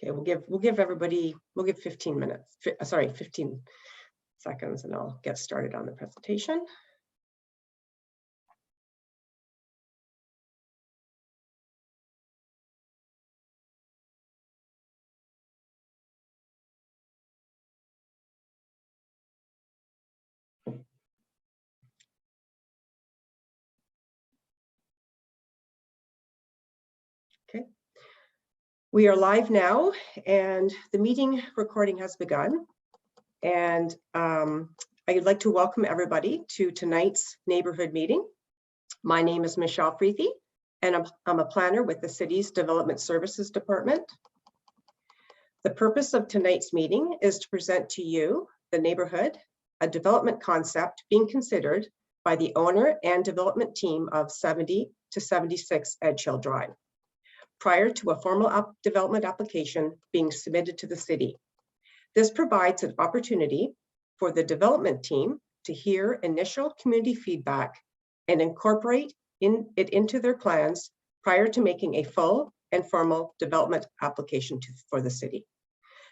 Okay, we'll give 15 minutes, 15 seconds, and I'll get started on the presentation. Okay. We are live now, and the meeting recording has begun. And I'd like to welcome everybody to tonight's neighborhood meeting. My name is Michelle Freethy, and I'm a planner with the city's Development Services Department. The purpose of tonight's meeting is to present to you the neighborhood, a development concept being considered by the owner and development team of 70 to 76 Edgehill Drive, prior to a formal development application being submitted to the city. This provides an opportunity for the development team to hear initial community feedback and incorporate it into their plans prior to making a full and formal development application for the city.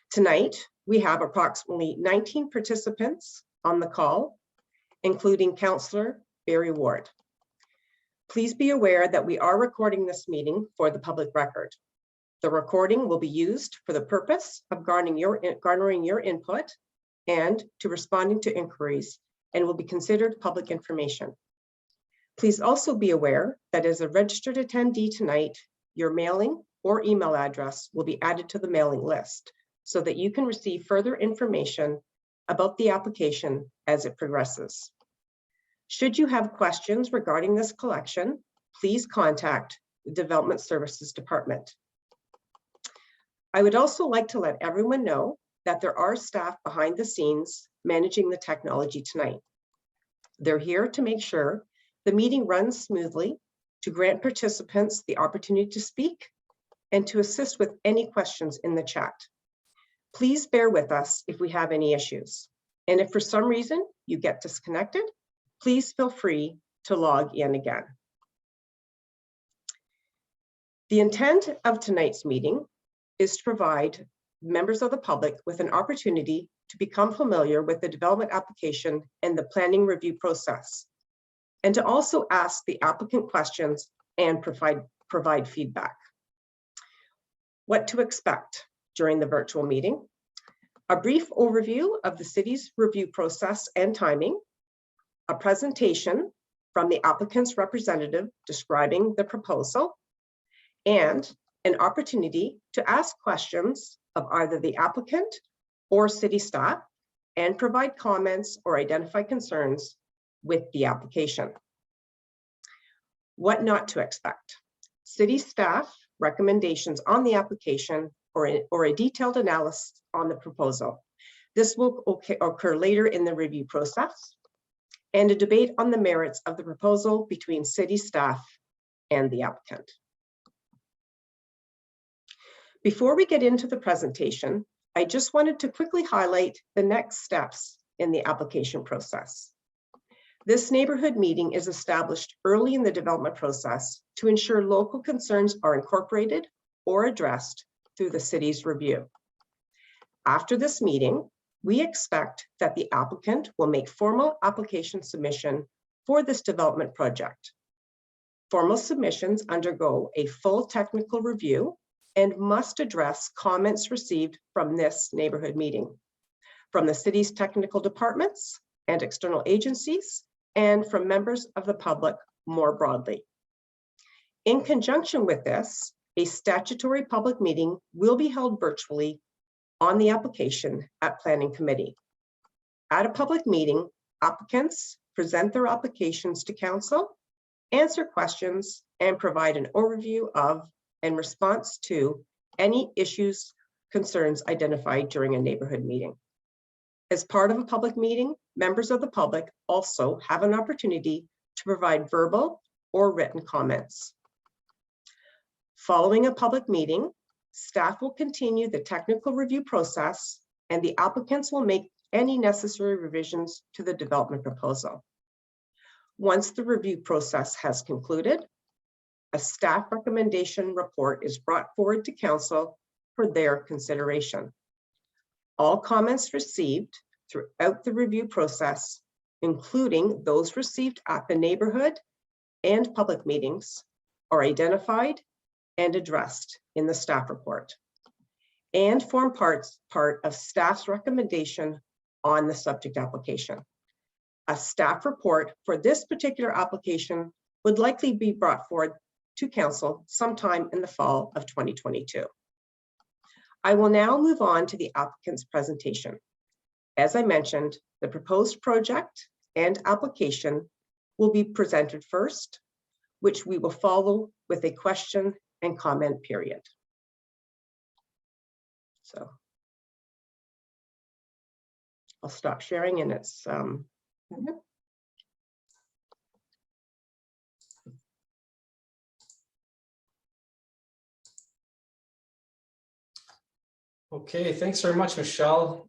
Tonight, we have approximately 19 participants on the call, including Councillor Barry Ward. Please be aware that we are recording this meeting for the public record. The recording will be used for the purpose of garnering your input and to responding to inquiries, and will be considered public information. Please also be aware that as a registered attendee tonight, your mailing or email address will be added to the mailing list so that you can receive further information about the application as it progresses. Should you have questions regarding this collection, please contact the Development Services Department. I would also like to let everyone know that there are staff behind the scenes managing the technology tonight. They're here to make sure the meeting runs smoothly, to grant participants the opportunity to speak, and to assist with any questions in the chat. Please bear with us if we have any issues. And if for some reason you get disconnected, please feel free to log in again. The intent of tonight's meeting is to provide members of the public with an opportunity to become familiar with the development application and the planning review process, and to also ask the applicant questions and provide feedback. What to expect during the virtual meeting: a brief overview of the city's review process and timing, a presentation from the applicant's representative describing the proposal, and an opportunity to ask questions of either the applicant or city staff and provide comments or identify concerns with the application. What not to expect: city staff recommendations on the application or a detailed analysis on the proposal. This will occur later in the review process, and a debate on the merits of the proposal between city staff and the applicant. Before we get into the presentation, I just wanted to quickly highlight the next steps in the application process. This neighborhood meeting is established early in the development process to ensure local concerns are incorporated or addressed through the city's review. After this meeting, we expect that the applicant will make formal application submission for this development project. Formal submissions undergo a full technical review and must address comments received from this neighborhood meeting, from the city's technical departments and external agencies, and from members of the public more broadly. In conjunction with this, a statutory public meeting will be held virtually on the application at Planning Committee. At a public meeting, applicants present their applications to council, answer questions, and provide an overview of and response to any issues, concerns identified during a neighborhood meeting. As part of a public meeting, members of the public also have an opportunity to provide verbal or written comments. Following a public meeting, staff will continue the technical review process, and the applicants will make any necessary revisions to the development proposal. Once the review process has concluded, a staff recommendation report is brought forward to council, for their consideration. All comments received throughout the review process, including those received at the neighborhood and public meetings, are identified and addressed in the staff report and form part of staff's recommendation on the subject application. A staff report for this particular application would likely be brought forward to council sometime in the fall of 2022. I will now move on to the applicant's presentation. As I mentioned, the proposed project and application will be presented first, which we will follow with a question and comment period. So I'll stop sharing, and it's Okay, thanks very much, Michelle.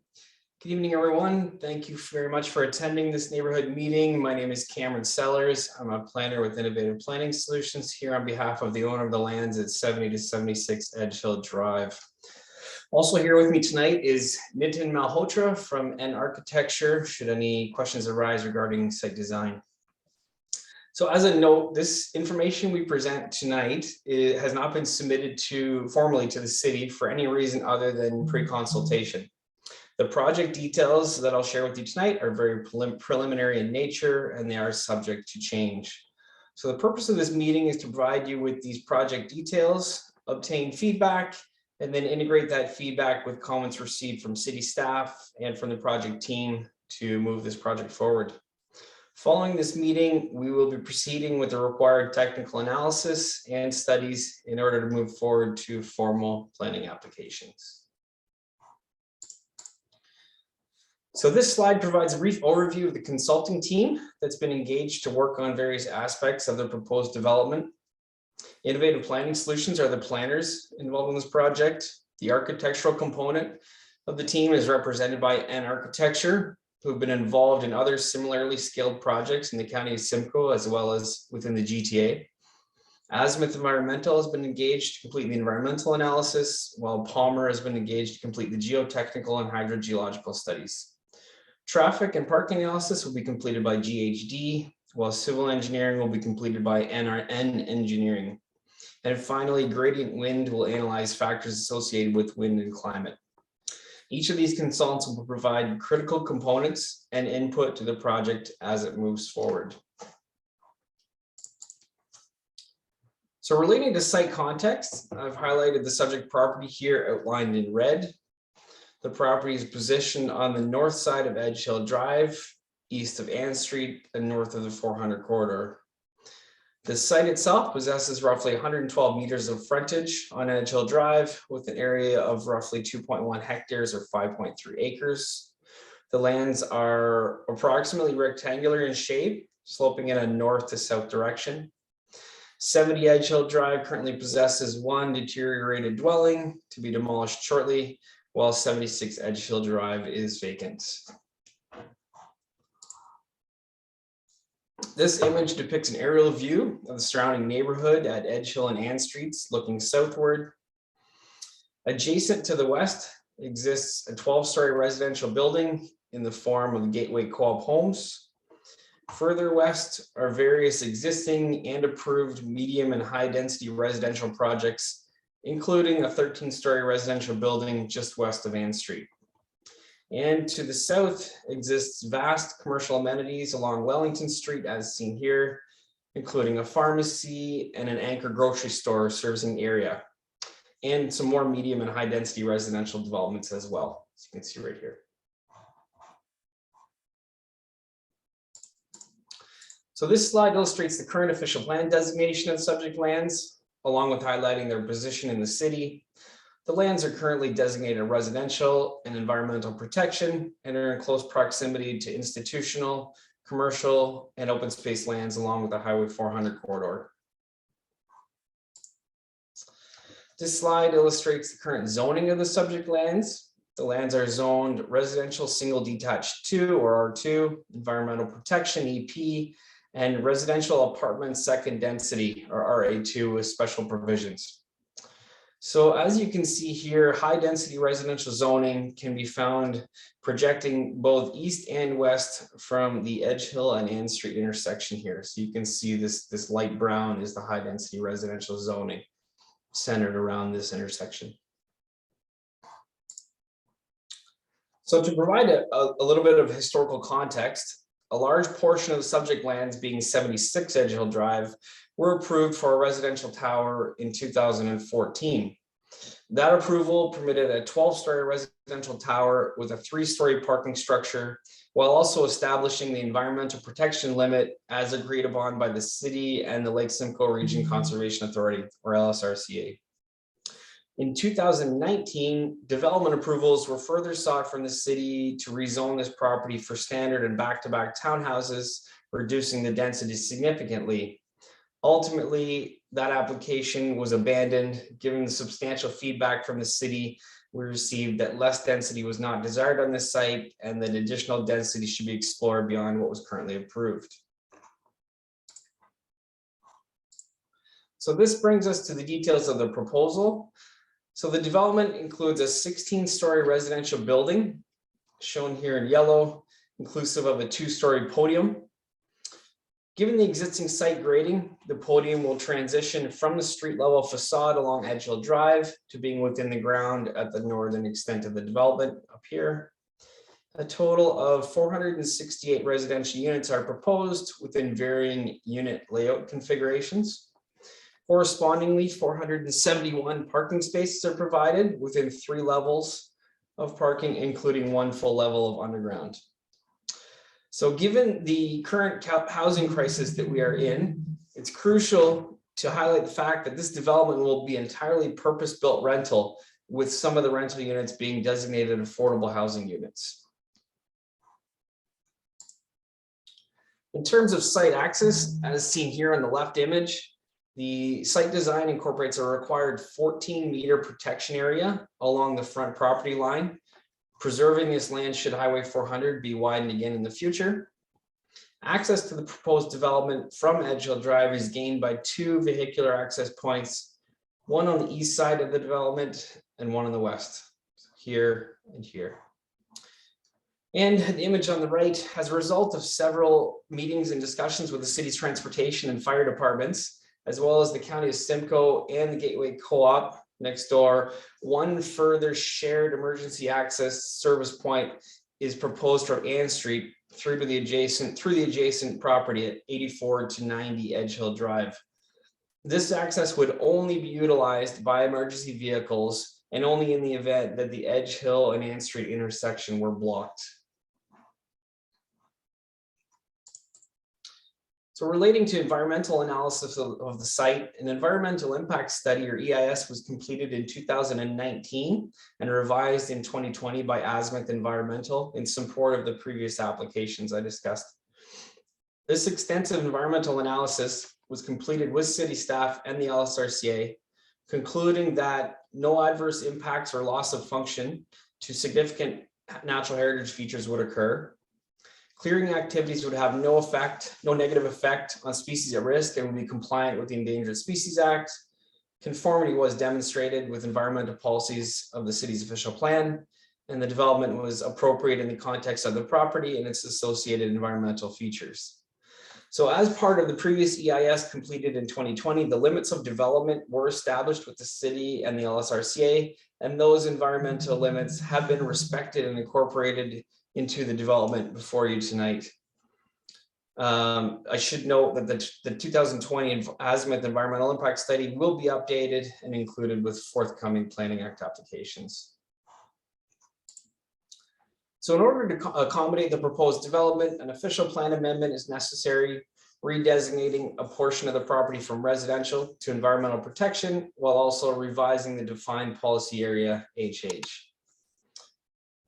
Good evening, everyone. Thank you very much for attending this neighborhood meeting. My name is Cameron Sellers. I'm a planner with Innovative Planning Solutions here on behalf of the owner of the lands at 70 to 76 Edgehill Drive. Also here with me tonight is Nitin Malhotra from N Architecture, should any questions arise regarding site design. So as a note, this information we present tonight has not been submitted formally to the city for any reason other than pre-consultation. The project details that I'll share with you tonight are very preliminary in nature, and they are subject to change. So the purpose of this meeting is to provide you with these project details, obtain feedback, and then integrate that feedback with comments received from city staff and from the project team to move this project forward. Following this meeting, we will be proceeding with the required technical analysis and studies in order to move forward to formal planning applications. So this slide provides a brief overview of the consulting team that's been engaged to work on various aspects of the proposed development. Innovative Planning Solutions are the planners involved in this project. The architectural component of the team is represented by N Architecture, who have been involved in other similarly scaled projects in the county of Simcoe as well as within the GTA. Azimuth Environmental has been engaged to complete the environmental analysis, while Palmer has been engaged to complete the geotechnical and hydrogeological studies. Traffic and parking analysis will be completed by GHD, while civil engineering will be completed by NRN Engineering. And finally, Gradient Wind will analyze factors associated with wind and climate. Each of these consultants will provide critical components and input to the project as it moves forward. So relating to site context, I've highlighted the subject property here outlined in red. The property is positioned on the north side of Edgehill Drive, east of Ann Street and north of the 400 corridor. The site itself possesses roughly 112 meters of frontage on Edgehill Drive with an area of roughly 2.1 hectares or 5.3 acres. The lands are approximately rectangular in shape, sloping in a north to south direction. 70 Edgehill Drive currently possesses one deteriorated dwelling to be demolished shortly, while 76 Edgehill Drive is vacant. This image depicts an aerial view of the surrounding neighborhood at Edgehill and Ann Streets looking southward. Adjacent to the west exists a 12-story residential building in the form of Gateway Co-op homes. Further west are various existing and approved medium and high density residential projects, including a 13-story residential building just west of Ann Street. And to the south exists vast commercial amenities along Wellington Street as seen here, including a pharmacy and an Anchor grocery store servicing the area, and some more medium and high density residential developments as well, as you can see right here. So this slide illustrates the current official plan designation of the subject lands, along with highlighting their position in the city. The lands are currently designated residential and environmental protection and are in close proximity to institutional, commercial, and open space lands along with the Highway 400 corridor. This slide illustrates the current zoning of the subject lands. The lands are zoned residential single detached 2 or R2, environmental protection EP, and residential apartment second density or RA2 with special provisions. So as you can see here, high density residential zoning can be found projecting both east and west from the Edgehill and Ann Street intersection here. So you can see this light brown is the high density residential zoning centered around this intersection. So to provide a little bit of historical context, a large portion of the subject lands, being 76 Edgehill Drive, were approved for a residential tower in 2014. That approval permitted a 12-story residential tower with a 3-story parking structure, while also establishing the environmental protection limit as agreed upon by the city and the Lake Simcoe Region Conservation Authority, or LSRCA. In 2019, development approvals were further sought from the city to rezone this property for standard and back-to-back townhouses, reducing the density significantly. Ultimately, that application was abandoned, given the substantial feedback from the city we received that less density was not desired on this site and that additional density should be explored beyond what was currently approved. So this brings us to the details of the proposal. So the development includes a 16-story residential building, shown here in yellow, inclusive of a 2-story podium. Given the existing site grading, the podium will transition from the street level facade along Edgehill Drive to being within the ground at the northern extent of the development up here. A total of 468 residential units are proposed within varying unit layout configurations. Correspondingly, 471 parking spaces are provided within 3 levels of parking, including 1 full level of underground. So given the current housing crisis that we are in, it's crucial to highlight the fact that this development will be entirely purpose-built rental, with some of the rental units being designated affordable housing units. In terms of site access, as seen here on the left image, the site design incorporates a required 14-meter protection area along the front property line, preserving this land should Highway 400 be widened again in the future. Access to the proposed development from Edgehill Drive is gained by 2 vehicular access points, one on the east side of the development and one on the west, here and here. And the image on the right, as a result of several meetings and discussions with the city's transportation and fire departments, as well as the county of Simcoe and the Gateway Co-op next door, 1 further shared emergency access service point is proposed from Ann Street through the adjacent property at 84 to 90 Edgehill Drive. This access would only be utilized by emergency vehicles and only in the event that the Edgehill and Ann Street intersection were blocked. So relating to environmental analysis of the site, an environmental impact study, or EIS, was completed in 2019 and revised in 2020 by Azimuth Environmental in support of the previous applications I discussed. This extensive environmental analysis was completed with city staff and the LSRCA, concluding that no adverse impacts or loss of function to significant natural heritage features would occur. Clearing activities would have no negative effect on species at risk and would be compliant with the Endangered Species Act. Conformity was demonstrated with environmental policies of the city's official plan, and the development was appropriate in the context of the property and its associated environmental features. So as part of the previous EIS completed in 2020, the limits of development were established with the city and the LSRCA, and those environmental limits have been respected and incorporated into the development before you tonight. I should note that the 2020 Azimuth Environmental Impact Study will be updated and included with forthcoming Planning Act applications. So in order to accommodate the proposed development, an official plan amendment is necessary, redesignating a portion of the property from residential to environmental protection, while also revising the defined policy area HH.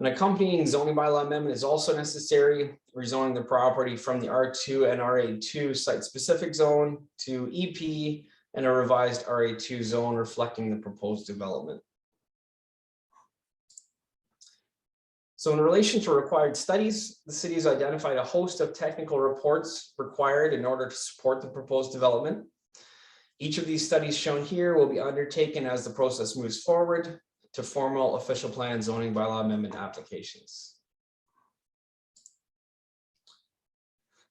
An accompanying zoning bylaw amendment is also necessary, rezoning the property from the R2 and RA2 site-specific zone to EP and a revised RA2 zone reflecting the proposed development. So in relation to required studies, the city has identified a host of technical reports required in order to support the proposed development. Each of these studies shown here will be undertaken as the process moves forward to formal official plan and zoning bylaw amendment applications.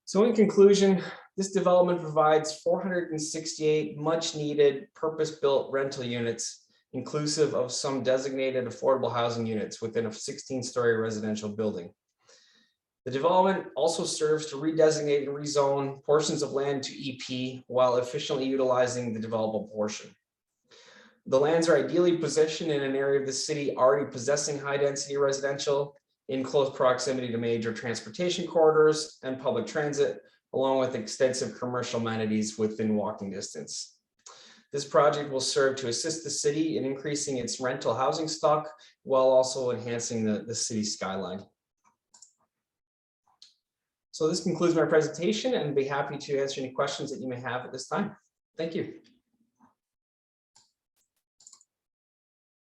So in conclusion, this development provides 468 much needed purpose-built rental units, inclusive of some designated affordable housing units within a 16-story residential building. The development also serves to redesignate and rezone portions of land to EP while efficiently utilizing the developable portion. The lands are ideally positioned in an area of the city already possessing high-density residential in close proximity to major transportation corridors and public transit, along with extensive commercial amenities within walking distance. This project will serve to assist the city in increasing its rental housing stock while also enhancing the city skyline. So this concludes my presentation, and I'd be happy to answer any questions that you may have at this time. Thank you.